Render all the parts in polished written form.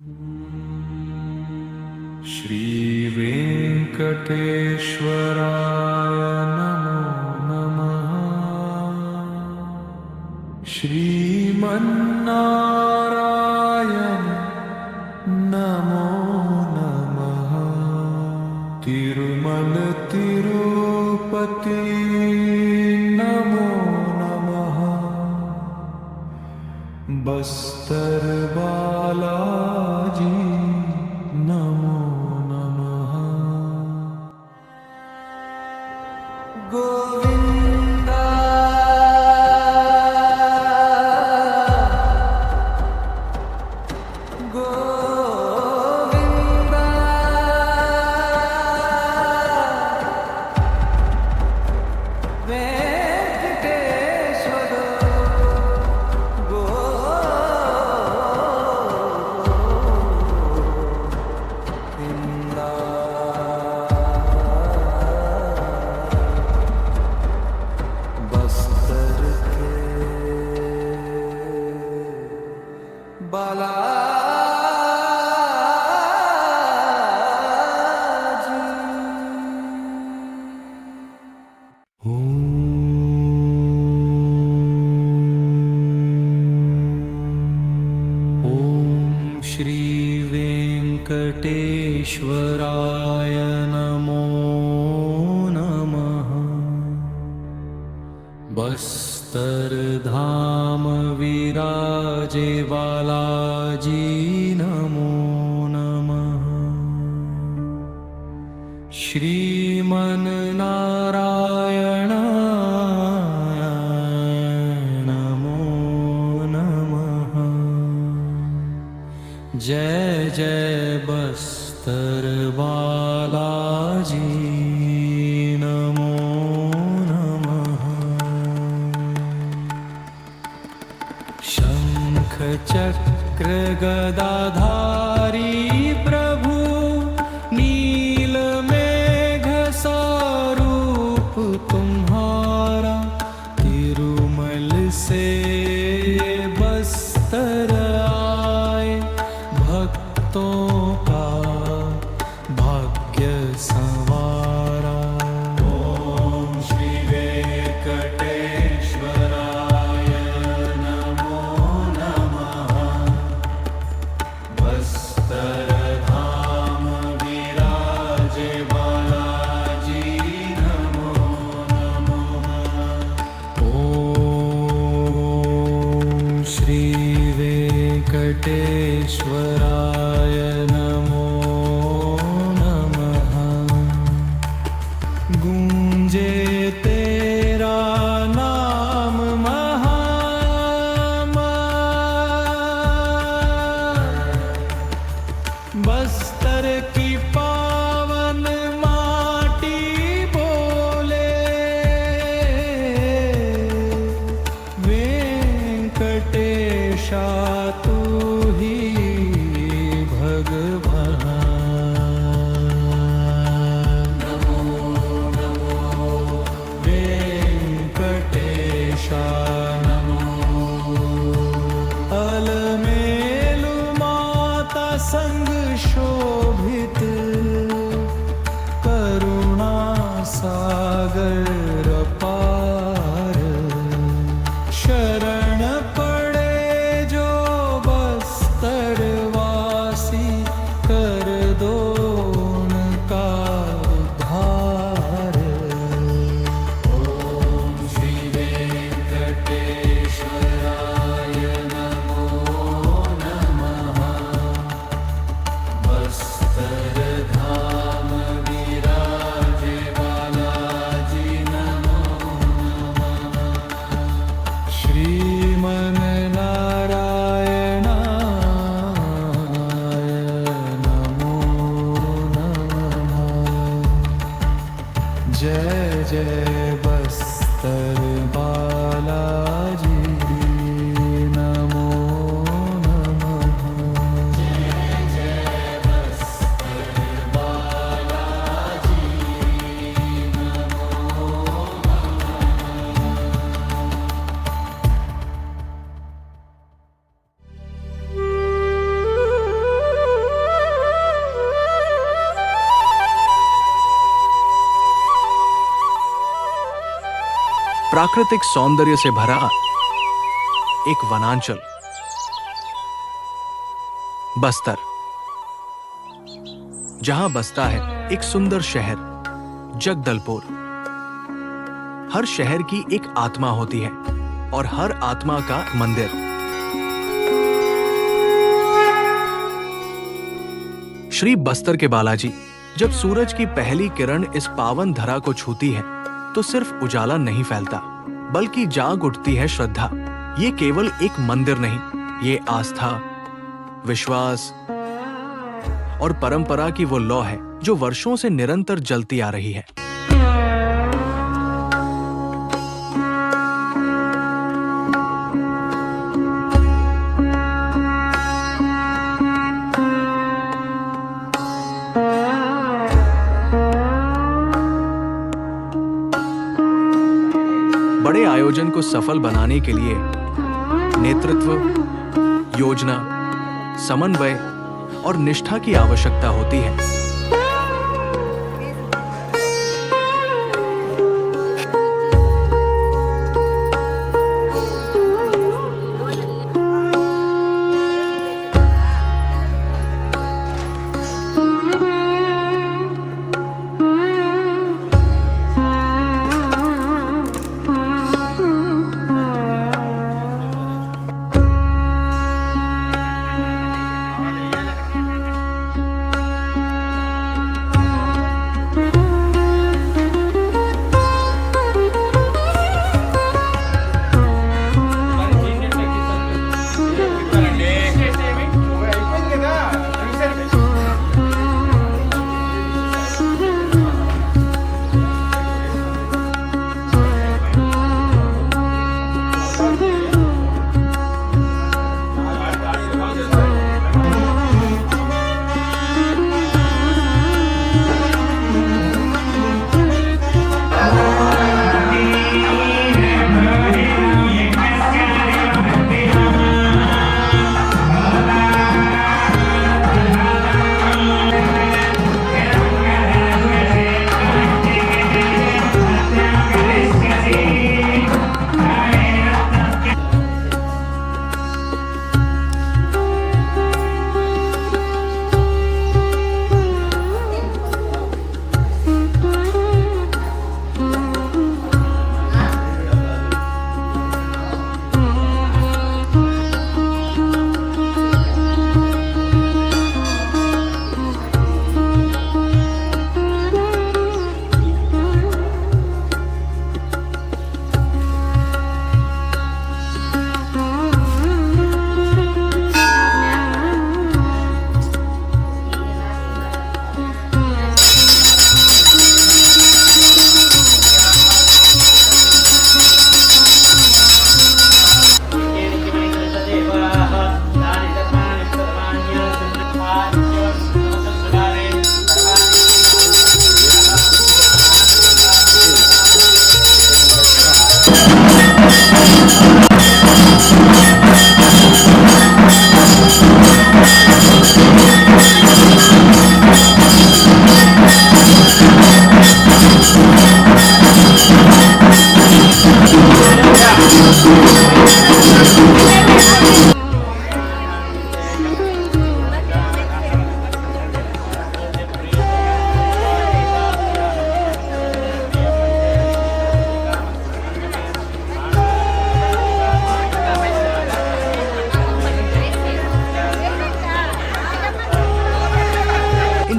श्रीवेङ्कटेश्वराय नमो नमः। श्रीमन्नारायण नमो नमः। तिरुमल तिरुपति नमो नमः। बस्तर बालाजी नमो नमः। गोविंदा गोविंदा वेंकटेश्वर गोविंदा। बस्तर के बालाजी। ओम श्री वेंकटेश्वराय नमो नमः। बस्तर धाम विराजे बालाजी नमो नमः। श्रीमन नारायण नमो नमः। जय जय बस्तर बालाजी नमो नमः। शंख चक्र गदाधारी प्रभु नील मेघ स्वरूप तुम्हारा। तिरुमल से बस्तर आए भक्तों का भाग्य संवारा। ओम श्री वेंकटेश्वराय नमो नमः। बस्तर धाम विराजे बालाजी नमो नमः। ओम श्री वेंकटेश्वराय नमो नमः। गूंजे तेरा नाम महामंगल। बस्तर की पावन माटी बोले वेंकटेशा तू ही भगवान। नमो नमो वेंकटेशा नमो। अलमेलु माता संग शोभित करुणा सागर पार। शरण पड़े जो बस्तर वासी कर दो उनका उद्धार। ओम श्री वेंकटेश्वराय नमो नमः। बस्तर धाम विराजे बालाजी नमो नमः। श्रीमन नारायण नमो नमः। जय जय बस्तर बालाजी नमो नमः। जय जय बस्तर बालाजी नमो नमः। प्राकृतिक सौंदर्य से भरा एक वनांचल, बस्तर, जहां बसता है एक सुंदर शहर जगदलपुर। हर शहर की एक आत्मा होती है और हर आत्मा का मंदिर। श्री बस्तर के बालाजी, जब सूरज की पहली किरण इस पावन धरा को छूती है तो सिर्फ उजाला नहीं फैलता, बल्कि जाग उठती है श्रद्धा। ये केवल एक मंदिर नहीं, ये आस्था, विश्वास और परंपरा की वो लौ है जो वर्षों से निरंतर जलती आ रही है। बड़े आयोजन को सफल बनाने के लिए नेतृत्व, योजना, समन्वय और निष्ठा की आवश्यकता होती है।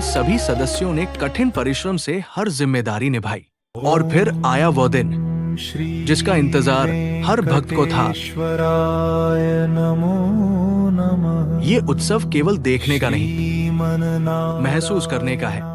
सभी सदस्यों ने कठिन परिश्रम से हर जिम्मेदारी निभाई और फिर आया वो दिन जिसका इंतजार हर भक्त को था। ये उत्सव केवल देखने का नहीं, महसूस करने का है।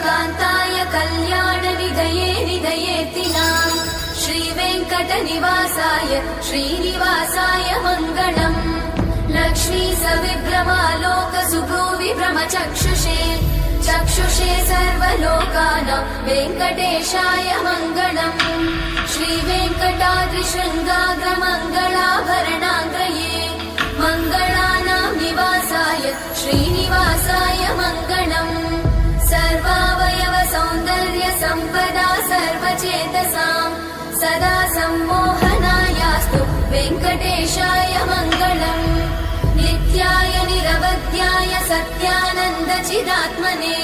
कान्ताय कल्याण निधये निधयेतिनां श्रीवेङ्कटनिवासाय श्रीनिवासाय मङ्गलम्। लक्ष्मी सुभ्रूविभ्रमचक्षुषे चक्षुषे सर्वलोकानां वेङ्कटेशाय मङ्गलम् श्रीवेङ्कटाद्रिशृङ्गाग्रमङ्गलाभरणाङ्गये मङ्गलानां निवासाय श्रीनिवासाय मङ्गलम् सर्वावयव सौन्दर्य सम्पदा सर्वचेतसां सदा सम्मोहनायास्तु वेङ्कटेशाय मङ्गलम् नित्याय निरवध्याय सत्यानन्दचिदात्मने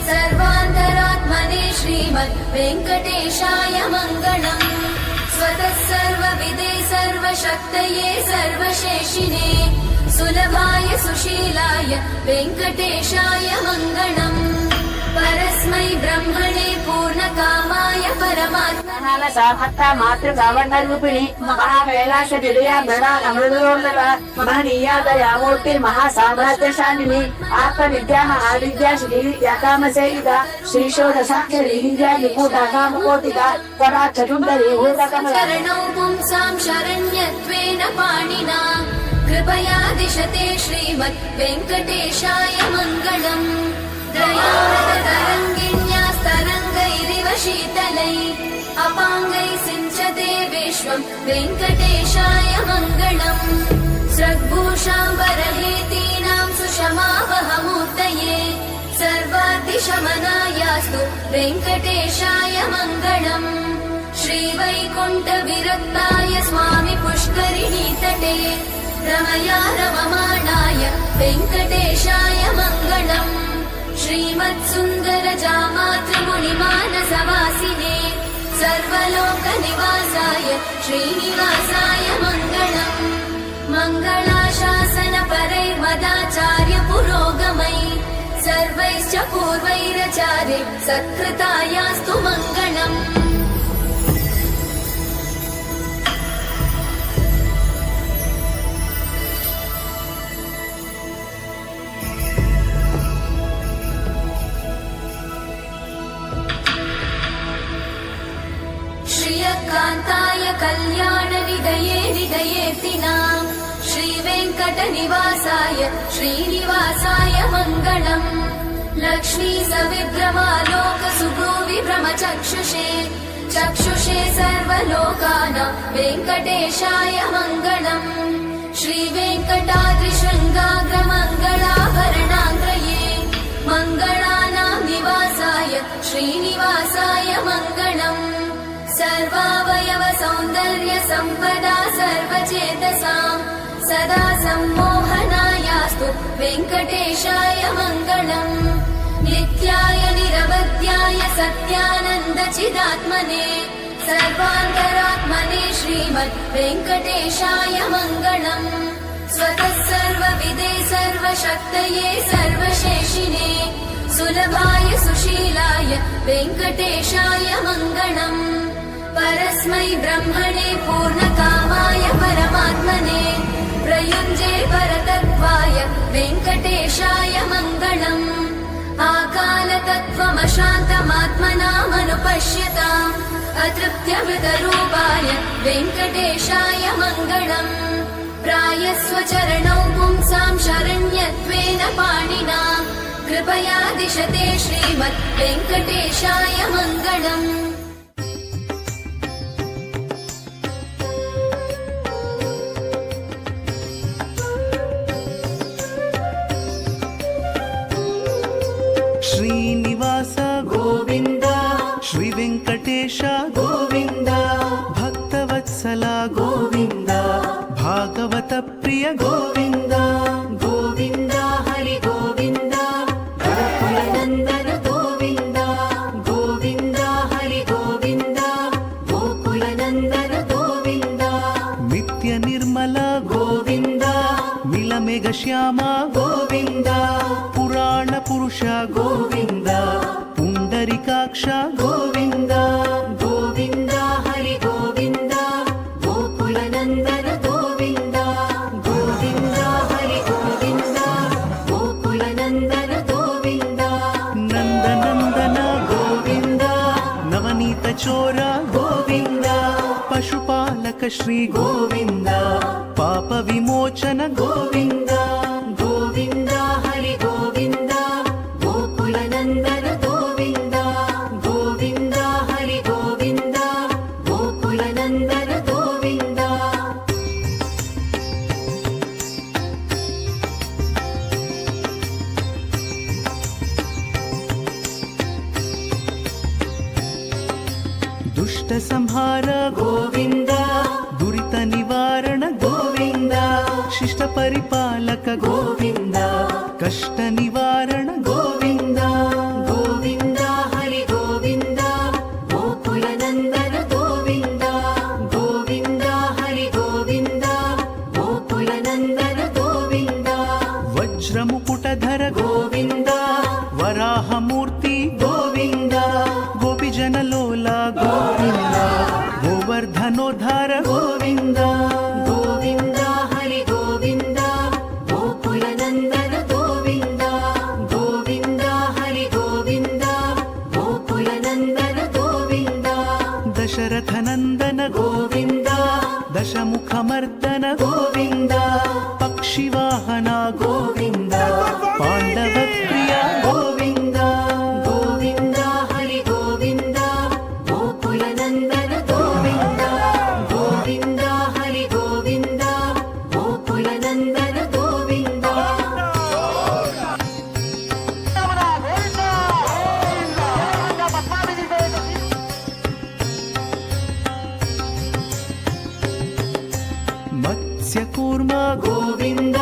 सर्वान्तरात्मने श्रीमद् वेङ्कटेशाय मङ्गलम् स्वतः सर्वविदे सर्वशक्तये सर्वशेषिने सुलभाय सुशीलाय वेङ्कटेशाय मङ्गलम् परस्मै ब्रह्मणे पूर्णकामाय परमात्मने सामर्था मातृकावर्णरूपिणी महाकैलास विजया मृणा अमृतोल्लभ महनीयादयामूर्ति महासाम्राज्यशालिनी आत्मविद्या महाविद्या श्री विद्याकामसेविका श्रीषोडशाक्षरी विद्या निपुणा कामकोटिका परा चतुर्दरी भूतकमला चरणौ पुंसां शरण्यत्वेन पाणिना कृपया दिशते श्रीमद् वेङ्कटेशाय मङ्गलम् दयामृततरङ्गिण्यास्तरङ्गैरिव शीतलै अपाङ्गैः सिञ्चते विश्वं वेङ्कटेशाय मङ्गलम् स्रग्भूषाम्बरहेतीनां सुषमावहमूर्तये सर्वातिशमनायास्तु वेङ्कटेशाय मङ्गलम् श्रीवैकुण्ठविरक्ताय स्वामि पुष्करिणीतटे रमया रममाणाय वेङ्कटेशाय मङ्गलम् श्रीमत्सुन्दरजामातृमुनिमानसवासिने सर्वलोकनिवासाय श्रीनिवासाय मङ्गलम् मङ्गलाशासनपरैर्मदाचार्य पुरोगमै सर्वैश्च पूर्वैरचार्य सत्कृतायास्तु मङ्गलम् श्रियकान्ताय कल्याणनिधये निधयेतिनां श्रीवेङ्कटनिवासाय श्रीनिवासाय मङ्गलम् लक्ष्मी सविभ्रमालोकसुभ्रूविभ्रमचक्षुषे चक्षुषे सर्वलोकानां वेङ्कटेशाय मङ्गलम् श्रीवेङ्कटाद्रिशृङ्गाग्रमङ्गलाभरणाङ्गये मङ्गलानां निवासाय श्रीनिवासाय मङ्गलम् सर्वावयव सौन्दर्य सम्पदा सर्वचेतसां सदा सम्मोहनायास्तु वेङ्कटेशाय मङ्गलम् नित्याय निरवध्याय सत्यानन्दचिदात्मने सर्वान्तरात्मने श्रीमद् वेङ्कटेशाय मङ्गलम् स्वतः सर्वविदे सर्वशक्तये सर्वशेषिने सुलभाय सुशीलाय वेङ्कटेशाय मङ्गलम् परस्मै ब्रह्मणे पूर्णकामाय परमात्मने प्रयुञ्जे परतत्त्वाय वेङ्कटेशाय मङ्गलम् आकालतत्त्वमशान्तमात्मनामनुपश्यताम् अतृप्त्यमृतरूपाय वेङ्कटेशाय मङ्गलम् प्रायस्वचरणौ पुंसां शरण्यत्वेन पाणिना कृपया दिशते श्रीमद् वेङ्कटेशाय मङ्गलम् श्रीनिवास गोविन्द श्रीवेङ्कटेश गोविन्द भक्तवत्सल गोविन्द भागवतप्रिय गोविन्द गोविन्द हरि गोविन्द गोकुलनन्दन गोविन्द गोविन्द हरि गोविन्द गोकुलनन्दन गोविन्द नित्यनिर्मल गोविन्द नीलमेघश्याम गोविन्द पुराणपुरुष गोविन्द पुण्डरीकाक्ष गोविन्द गोविन्द हरि गोविन्द गोकुलनन्दन गोविन्द गोविन्द हरि गोविन्द गोकुलनन्दन गोविन्द नन्दनन्दन गोविन्द नवनीतचोर गोविन्द पशुपालक श्री गोविन्द पापविमोचन गोविन्द ದುಷ್ಟ ಸಂಹಾರ ಗೋವಿಂದ, ದುರಿತ ನಿವಾರಣ ಗೋವಿಂದ, ಶಿಷ್ಟ ಪರಿಪಾಲಕ ಗೋವಿಂದ, ಕಷ್ಟ ನಿವಾರಣ ಗೋವಿಂದ. ಗೋವಿಂದ ಹರಿ ಗೋವಿಂದ, ಗೋಕುಲ ನಂದನ ಗೋವಿಂದ. ಗೋವಿಂದ ಹರಿ ಗೋವಿಂದ, ಗೋಕುಲ ನಂದನ ಗೋವಿಂದ. ವಜ್ರ ಮುಕುಟಧರ ಗೋವಿಂದ, ವರಾಹ ಮೂರ್ತಿ ಗೋವಿಂದ, ಗೋಪಿಜನ ಲೋಲ ಗೋವಿಂದ, ಗೋವರ್ಧನೋದ್ಧಾರ ಗೋವಿಂದ. ಗೋವಿಂದ ಹರಿ ಗೋವಿಂದ, ಗೋಕುಲ ನಂದನ ಗೋವಿಂದ. ಗೋವಿಂದ ಹರಿ ಗೋವಿಂದ, ಗೋಕುಲ ನಂದನ ಗೋವಿಂದ. ದಶರಥ ನಂದನ ಗೋವಿಂದ, ದಶಮುಖ ಮರ್ದನ ಗೋವಿಂದ, ಪಕ್ಷಿ ವಾಹನ ಗೋವಿಂದ, ಪಾಂಡವ ಪ್ರಿಯ ಗೋವಿಂದ. ಗೋವಿಂದ ಹರಿ ಗೋವಿಂದ, ಗೋಕುಲ ನಂದನ ಗೋವಿಂದ. ಗೋವಿಂದ ಹರಿ ಗೋವಿಂದ, ಗೋಕುಲ ನಂದನ ಗೋವಿಂದ. ಮತ್ಸ್ಯ ಕೂರ್ಮ ಗೋವಿಂದ,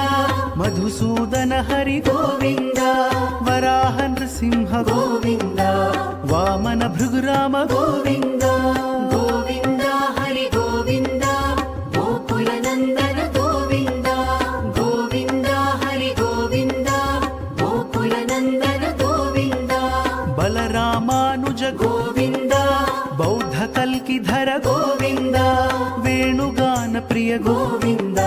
ಮಧುಸೂದನ ಹರಿ ಗೋವಿಂದ, ವರಾಹ ನೃಸಿಂಹ ಗೋವಿಂದ, ವಾಮನ ಭೃಗುರಾಮ ಗೋವಿಂದ. ಗೋವಿಂದ ಹರಿ ಗೋವಿಂದ, ಗೋಕುಲ ನಂದನ ಗೋವಿಂದ. ಗೋವಿಂದ ಹರಿ ಗೋವಿಂದ, ಗೋಕುಲ ನಂದನ ಗೋವಿಂದ. ಬಲರಾಮಾನುಜ ಗೋವಿಂದ, ಬೌದ್ಧ ಕಲ್ಕಿಧರ ಗೋವಿಂದ, ವೇಣುಗಾನ ಪ್ರಿಯ ಗೋವಿಂದ,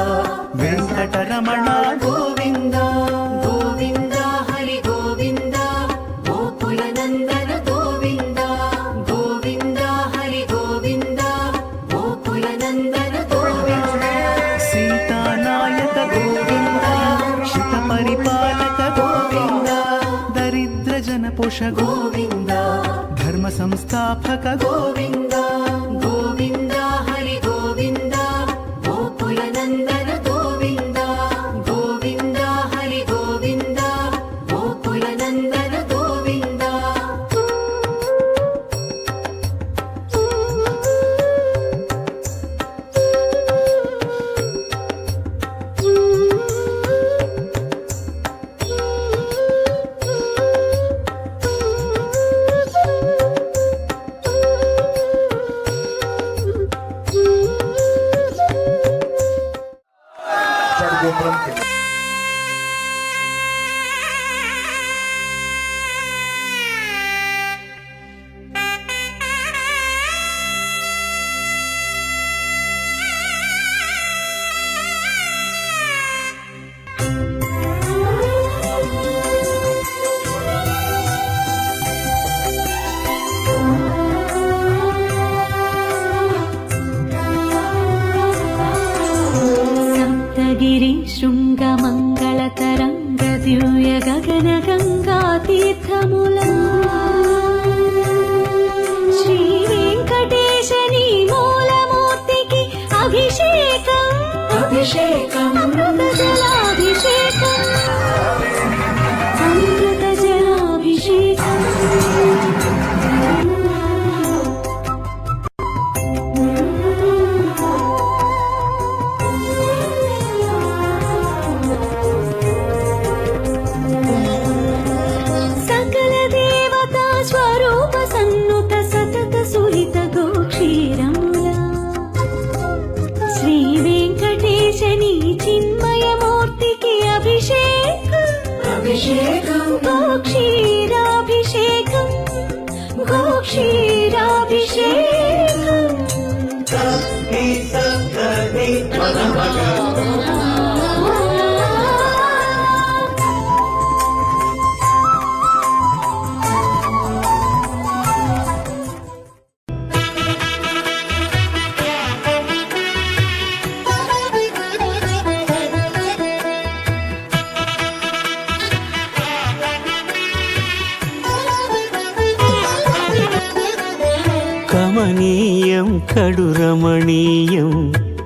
ವೆಂಕಟರಮಣ ಗೋವಿಂದ. ಗೋವಿಂದ ಹರಿ ಗೋವಿಂದ, ಗೋಕುಲ ನಂದನ ಗೋವಿಂದ. ಗೋವಿಂದ ಹರಿ ಗೋವಿಂದ, ಗೋಕುಲ ನಂದನ ಗೋವಿಂದ. ಸೀತಾನಾಯಕ ಗೋವಿಂದ, ಶಿತ ಪರಿಪಾಲಕ ಗೋವಿಂದ, ದರಿದ್ರ ಜನಪೋಷ ಗೋವಿಂದ, ಧರ್ಮ ಸಂಸ್ಥಾಪಕ ಗೋವಿಂದ. ಗೋವಿಂದ ಹರಿ ಗೋವಿಂದ, ಗೋಕುಲ ನಂದನ ಗೋವಿಂದ. ಗೋವಿಂದ ಹರಿ ಗೋವಿಂದ, ಗೋಕುಲ ನಂದನ ಗೋವಿಂದ. सप्तगिरि शृङ्गमङ्गलतरङ्ग दिव्य गगन गङ्गातीर्थमुला श्री वेङ्कटेशनी मूलमूर्तिकी अभिषेकम् अभिषेकम् अमृतजलाभिषेकम् अमृतजलाभिषेकम्. सकल देवता स्वरूप सन्नुत सतत सुहित गोक्षीरमुला श्री वेङ्कटेशनी चिन्मय मूर्तिकी अभिषेकम् अभिषेकम् गोक्षीराभिषेकम् गोक्षीराभिषेकम्. కమనీయం కడురమణీయం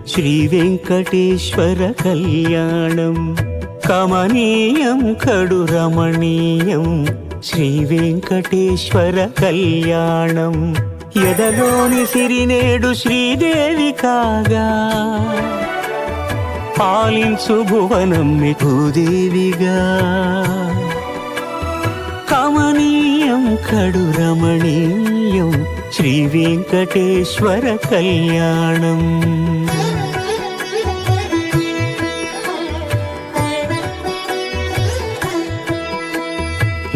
శ్రీ వెంకటేశ్వర కళ్యాణం. కమనీయం కడురమణీయం శ్రీ వెంకటేశ్వర కళ్యాణం. ఎదలోని సిరినేడు శ్రీదేవి కాగా పాలించు భువనం భూదేవిగా కమనీయం కడు రమణీయం శ్రీ వెంకటేశ్వర కళ్యాణం.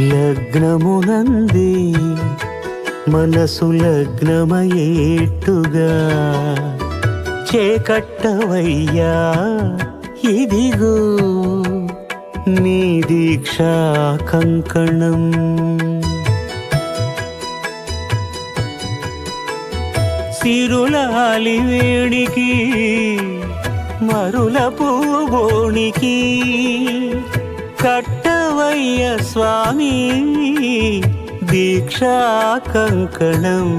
లగ్నమునందే మనసు లగ్నమయేట్టుగా చేకట్టవయ్యా ఇదిగో నీ దీక్షా కంకణం. సిరులాలి వేడికి మరుల పూబోనికి కట్టవయ్య స్వామి దీక్షా కంకణం.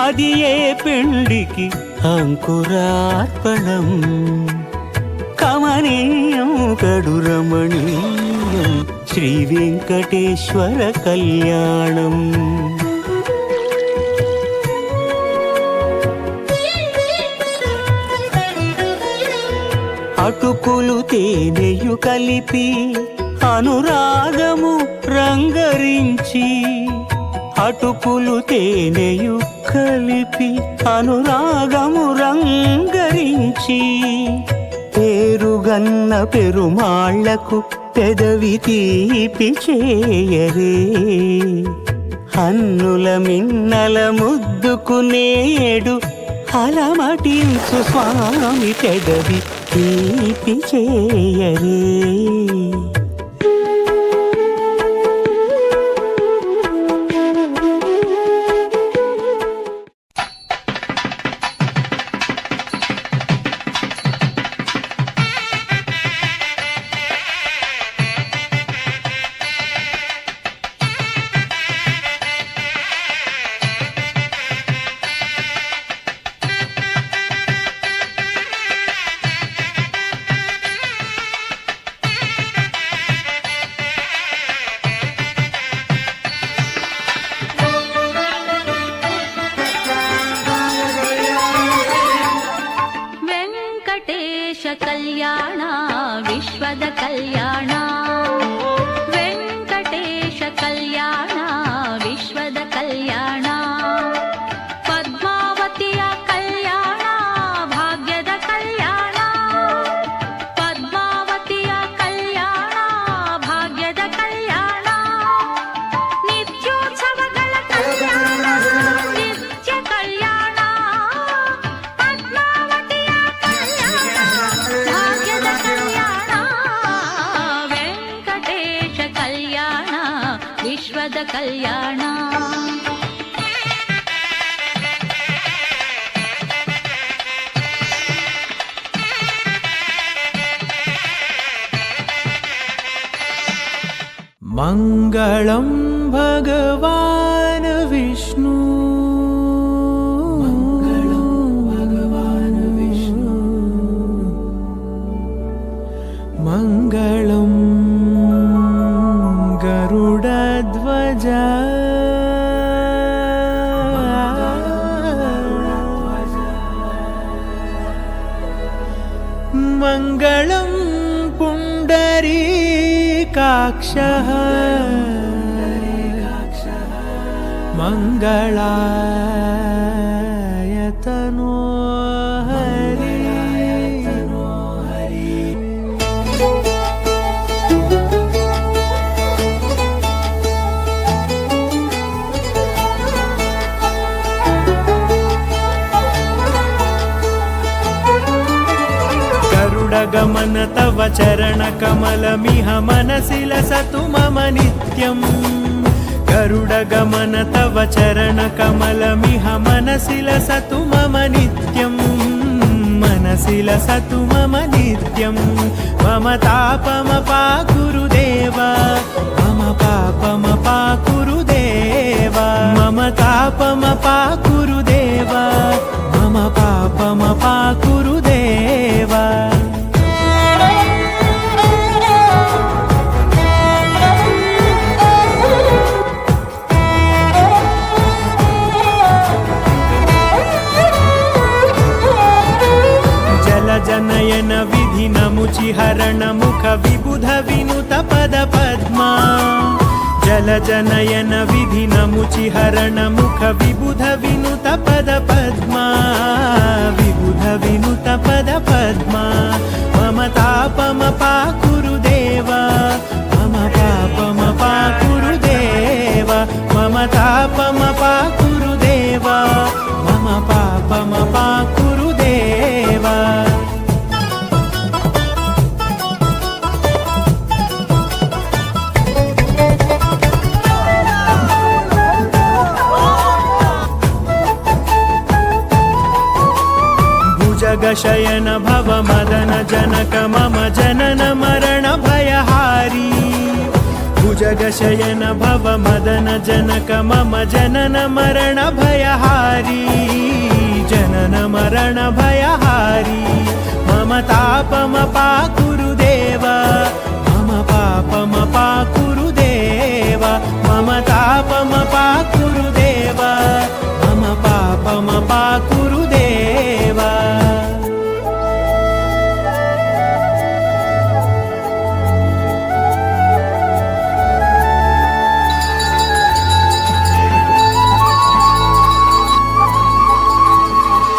అది ఏ పెండికి అంకురార్పణం. కమనీయం కడు రమణీయం శ్రీ వెంకటేశ్వర కళ్యాణం. అటుకులు తేనెయు కలిపి అనురాగము రంగరించి అటుకులు తేనెయు కలిపి అనురాగము రంగరించి పేరుగన్న పెరుమాళ్లకు పెదవి తీపి చేయరే హన్నుల మిన్నల ముద్దుకు నేడు అలమటించు స్వామి పెదవి తీపి చేయరే. ಕಲ್ಯಾಣ ವಿಶ್ವದ ಕಲ್ಯಾಣ ವೆಂಕಟೇಶ ಕಲ್ಯಾಣ ವಿಶ್ವದ ಕಲ್ಯಾಣ ಪದ್ಮಾವತಿಯ ಕಲ್ಯಾಣ ಭಾಗ್ಯದ ಕಲ್ಯಾಣ ಪದ್ಮಾವತಿಯ ಕಲ್ಯಾಣ ಭಾಗ್ಯದ ಕಲ್ಯಾಣ ನಿತ್ಯೋತ್ಸವಗಳ ಕಲ್ಯಾಣ ನಿತ್ಯ ಕಲ್ಯಾಣ ಪದ್ಮಾವತಿಯ ಕಲ್ಯಾಣ ಭಾಗ್ಯದ ಕಲ್ಯಾಣ ವೆಂಕಟೇಶ ಕಲ್ಯಾಣ ವಿಶ್ವದ ಕಲ್ಯಾಣ. मङ्गलं भगवान् विष्णु मङ्गलं गरुडध्वज मङ्गलं पुण्डरीकाक्षः मङ्गलाय तनो हरि. गरुडगमन तव चरणकमलमिह मनसि लसतु मम नित्यम्. गरुडगमन तव चरणकमलमिह मनसि लसतु मम नित्यम्. मनसि लसतु मम नित्यम्. मम तापमपाकुरु देव मम पापमपाकुरु देव मम तापमपाकुरु देव मम पापमपाकुरु देव. नमुचिहरण मुख विबुध विनुत पद पद्मा जलजनयन विधि नमुचिहरण मुख विबुध विनुत पद पद्मा विबुध विनुत पद पद्मा मम तापमपा कुरुदेवा मम पापमपा कुरुदेवा मम तापमपा कुरुदेवा मम पापमपा कुरुदेवा भुजगशयन भव मदन जनक मम जनन मरण भयहारी भुजगशयन भव मदन जनक मम जनन मरण भयहारी जनन मरण भयहारी मम तापमपा कुरुदेवा मम पापमपा कुरुदेवा मम तापमपा कुरुदेवा मम पापमपा कुरुदेवा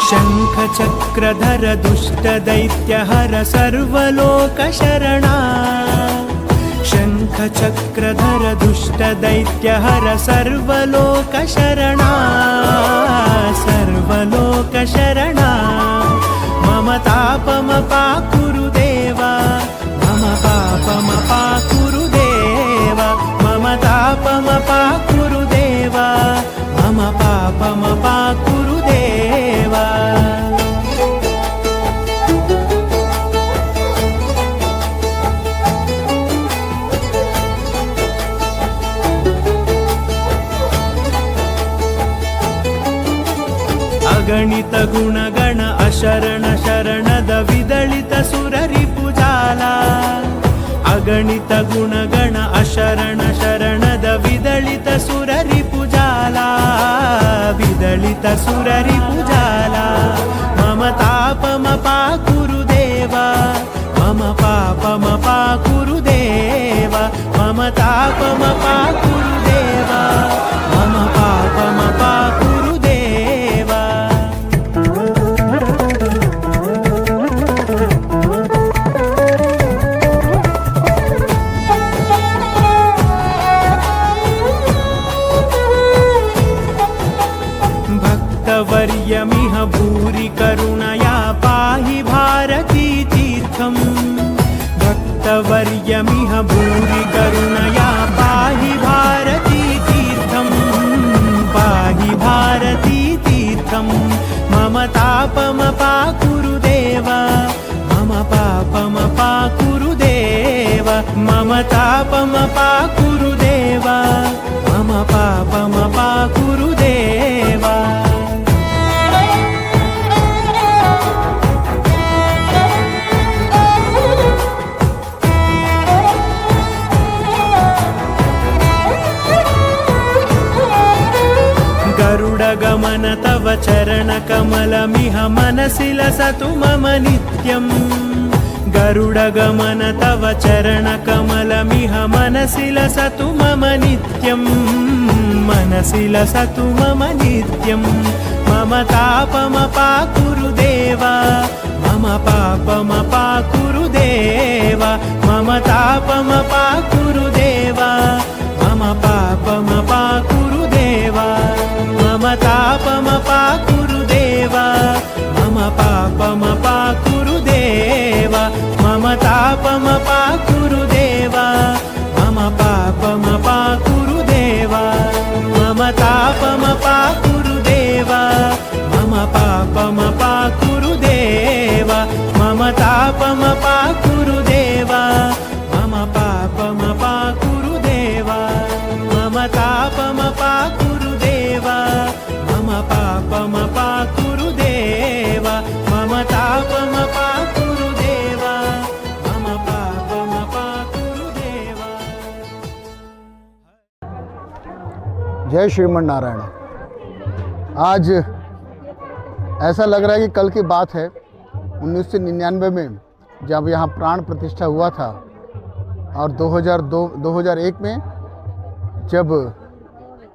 शङ्खचक्रधर दुष्टदैत्यहर सर्वलोकशरणा शङ्खचक्रधर दुष्टदैत्यहर सर्वलोकशरणा सर्वलोकशरणा मम तापमपा कुरुदेवा मम पापमपा कुरुदेवा मम तापमपा कुरुदेवा मम पापमपा कुरुदेवा अगणित गुणगण अशरण शरणद विदलित सुररिपुजाला अगणित गुणगण अशरण शरणद विदलित सुररिपुजाला विदलित सुररिपुजाला मम तापमपा कुरुदेवा मम पापमपा कुरुदेवा मम तापमपा कुरुदेवा मम पापमपा कुरुदेवा भक्तवर्यमिह भूरि करुणया पाहि भारती तीर्थम् भक्तवर्यमिह भूरि करुणया पाहि भारती तीर्थम् पाहि भारती तीर्थम् मम तापमपा कुरुदेवा मम पापमपा कुरुदेवा मम तापमपा कुरुदेवा मम पापमपा कुरुदेवा गरुडगमन तव चरणकमलमिह मनसि लसतु मम नित्यम् गरुडगमन तव चरणकमलमिह मनसि लसतु मम नित्यम् मनसि लसतु मम नित्यम् मम तापमपा कुरुदेवा मम पापमपा कुरुदेवा मम तापमपा कुरुदेवा मम पापमपा कुरुदेवा मम तापमपा कुरुदेवा मम पापमपा कुरुदेवा मम तापमपा कुरुदेवा मम पापमपा कुरुदेवा मम तापमपा कुरुदेवा मम पापमपा कुरुदेवा मम तापमपा कुरुदेवा मम पापमपा कुरुदेवा मम तापमपा कुरुदेवा मम पापमपा कुरुदेवा मम तापमपा कुरुदेवा मम पापमपा कुरुदेवा। जय श्रीमन नारायण। आज ऐसा लग रहा है कि कल की बात है 1999 में जब यहाँ प्राण प्रतिष्ठा हुआ था, और 2001 में जब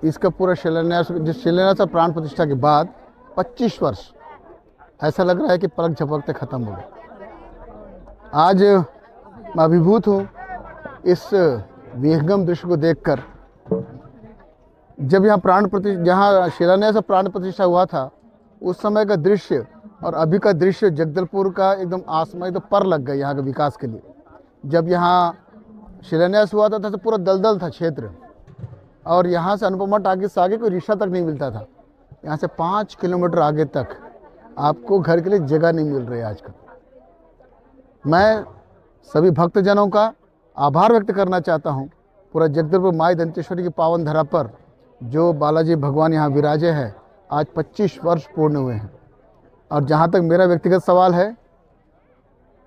इसका पूरा शिलान्यास, जिस शिलान्यास और प्राण प्रतिष्ठा के बाद 25 वर्ष ऐसा लग रहा है कि पलक झपकते ख़त्म हो गए। आज मैं अभिभूत हूँ इस विहंगम दृश्य को देखकर। जब जहाँ शिलान्यास और प्राण प्रतिष्ठा हुआ था, उस समय का दृश्य और अभी का दृश्य जगदलपुर का एकदम आसमान तो पर लग गया यहाँ के विकास के लिए। जब यहाँ शिलान्यास हुआ था तो पूरा दलदल था क्षेत्र, और यहाँ से अनुपमा टाकीज से आगे कोई रिक्शा तक नहीं मिलता था। यहाँ से 5 किलोमीटर आगे तक आपको घर के लिए जगह नहीं मिल रही है आजकल। मैं सभी भक्तजनों का आभार व्यक्त करना चाहता हूँ। पूरा जगदलपुर माई दंतेश्वरी की पावन धरा पर जो बालाजी भगवान यहाँ विराजे हैं, आज 25 वर्ष पूर्ण हुए हैं। और जहाँ तक मेरा व्यक्तिगत सवाल है,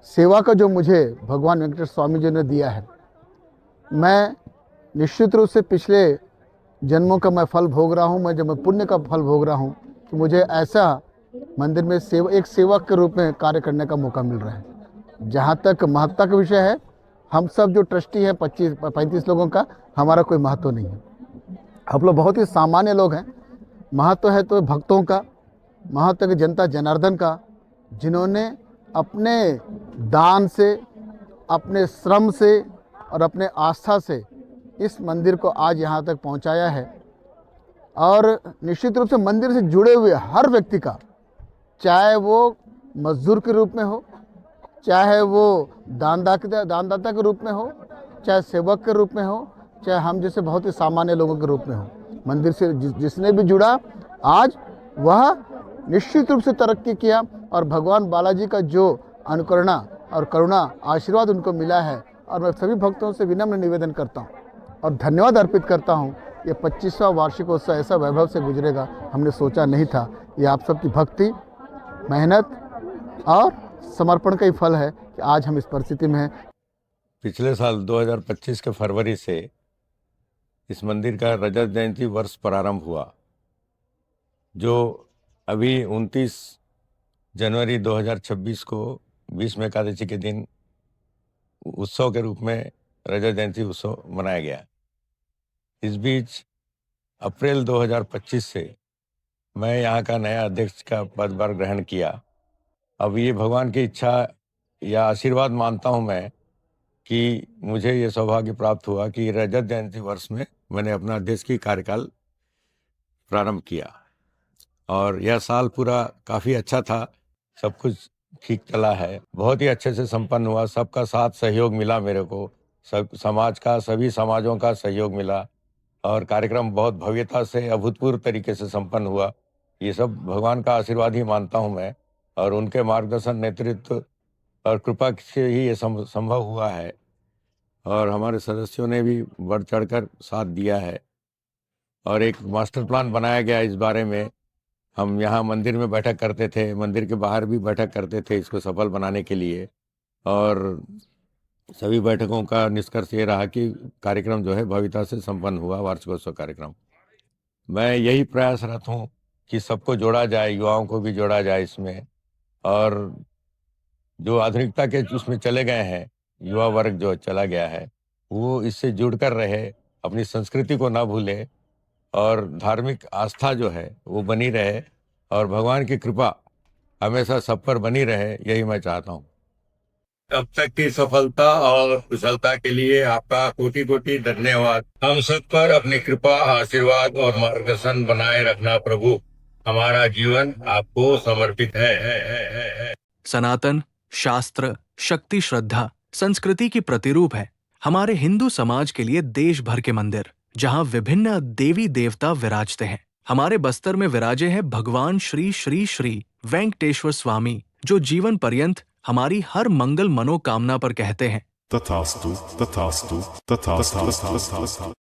सेवा का जो मुझे भगवान वेंकटेश्वर स्वामी जी ने दिया है, मैं निश्चित रूप से पिछले जन्मों का मैं फल भोग रहा हूँ, मैं पुण्य का फल भोग रहा हूँ कि मुझे ऐसा मंदिर में एक सेवक के रूप में कार्य करने का मौका मिल रहा है। जहाँ तक महत्ता का विषय है, हम सब जो ट्रस्टी हैं 35 लोगों का, हमारा कोई महत्व नहीं है। आप लोग बहुत ही सामान्य लोग हैं। महत्व है तो भक्तों का, महत्व है जनता जनार्दन का, जिन्होंने अपने दान से, अपने श्रम से और अपने आस्था से इस मंदिर को आज यहाँ तक पहुँचाया है। और निश्चित रूप से मंदिर से जुड़े हुए हर व्यक्ति का, चाहे वो मजदूर के रूप में हो, चाहे वो दानदाता के रूप में हो, चाहे सेवक के रूप में हो, चाहे हम जैसे बहुत ही सामान्य लोगों के रूप में हो, मंदिर से जिसने भी जुड़ा, आज वह निश्चित रूप से तरक्की किया। और भगवान बालाजी का जो अनुकरणा और करुणा आशीर्वाद उनको मिला है। और मैं सभी भक्तों से विनम्र निवेदन करता हूँ और धन्यवाद अर्पित करता हूँ। ये 25वां वार्षिकोत्सव ऐसा वैभव से गुजरेगा, हमने सोचा नहीं था। ये आप सबकी भक्ति, मेहनत और समर्पण का ही फल है कि आज हम इस परिस्थिति में हैं। पिछले साल 2025 के फरवरी से इस मंदिर का रजत जयंती वर्ष प्रारंभ हुआ, जो अभी 29 जनवरी 2026 को भीष्म एकादशी के दिन उत्सव के रूप में रजत जयंती उत्सव मनाया गया। इस बीच अप्रैल 2025 से मैं यहाँ का नया अध्यक्ष का पदभार ग्रहण किया। अब ये भगवान की इच्छा या आशीर्वाद मानता हूँ मैं कि मुझे ये सौभाग्य प्राप्त हुआ कि रजत जयंती वर्ष में मैंने अपना अध्यक्ष की कार्यकाल प्रारंभ किया। और यह साल पूरा काफ़ी अच्छा था, सब कुछ ठीक चला है, बहुत ही अच्छे से संपन्न हुआ। सबका साथ सहयोग मिला मेरे को, सब समाज का, सभी समाजों का सहयोग मिला और कार्यक्रम बहुत भव्यता से, अभूतपूर्व तरीके से संपन्न हुआ। ये सब भगवान का आशीर्वाद ही मानता हूँ मैं, और उनके मार्गदर्शन, नेतृत्व और कृपा से ही ये संभव हुआ है। और हमारे सदस्यों ने भी बढ़ चढ़कर साथ दिया है और एक मास्टर प्लान बनाया गया इस बारे में। हम यहाँ मंदिर में बैठक करते थे, मंदिर के बाहर भी बैठक करते थे इसको सफल बनाने के लिए, और सभी बैठकों का निष्कर्ष ये रहा कि कार्यक्रम जो है भव्यता से संपन्न हुआ, वार्षिकोत्सव कार्यक्रम। मैं यही प्रयासरत हूँ कि सबको जोड़ा जाए, युवाओं को भी जोड़ा जाए इसमें, और जो आधुनिकता के उसमें चले गए हैं, युवा वर्ग जो चला गया है, वो इससे जुड़कर रहे, अपनी संस्कृति को ना भूले और धार्मिक आस्था जो है वो बनी रहे और भगवान की कृपा हमेशा सब पर बनी रहे, यही मैं चाहता हूँ। अब तक की सफलता और कुशलता के लिए आपका कोटि कोटि धन्यवाद। हम सब पर अपनी कृपा, आशीर्वाद और मार्गदर्शन बनाए रखना प्रभु। हमारा जीवन आपको समर्पित है। सनातन, शास्त्र, शक्ति, श्रद्धा, संस्कृति की प्रतिरूप है हमारे हिंदू समाज के लिए देश भर के मंदिर, जहां विभिन्न देवी देवता विराजते हैं। हमारे बस्तर में विराजे हैं भगवान श्री श्री श्री वेंकटेश्वर स्वामी, जो जीवन पर्यंत हमारी हर मंगल मनोकामना पर कहते हैं तथास्तु तथास्तु तथास्तु।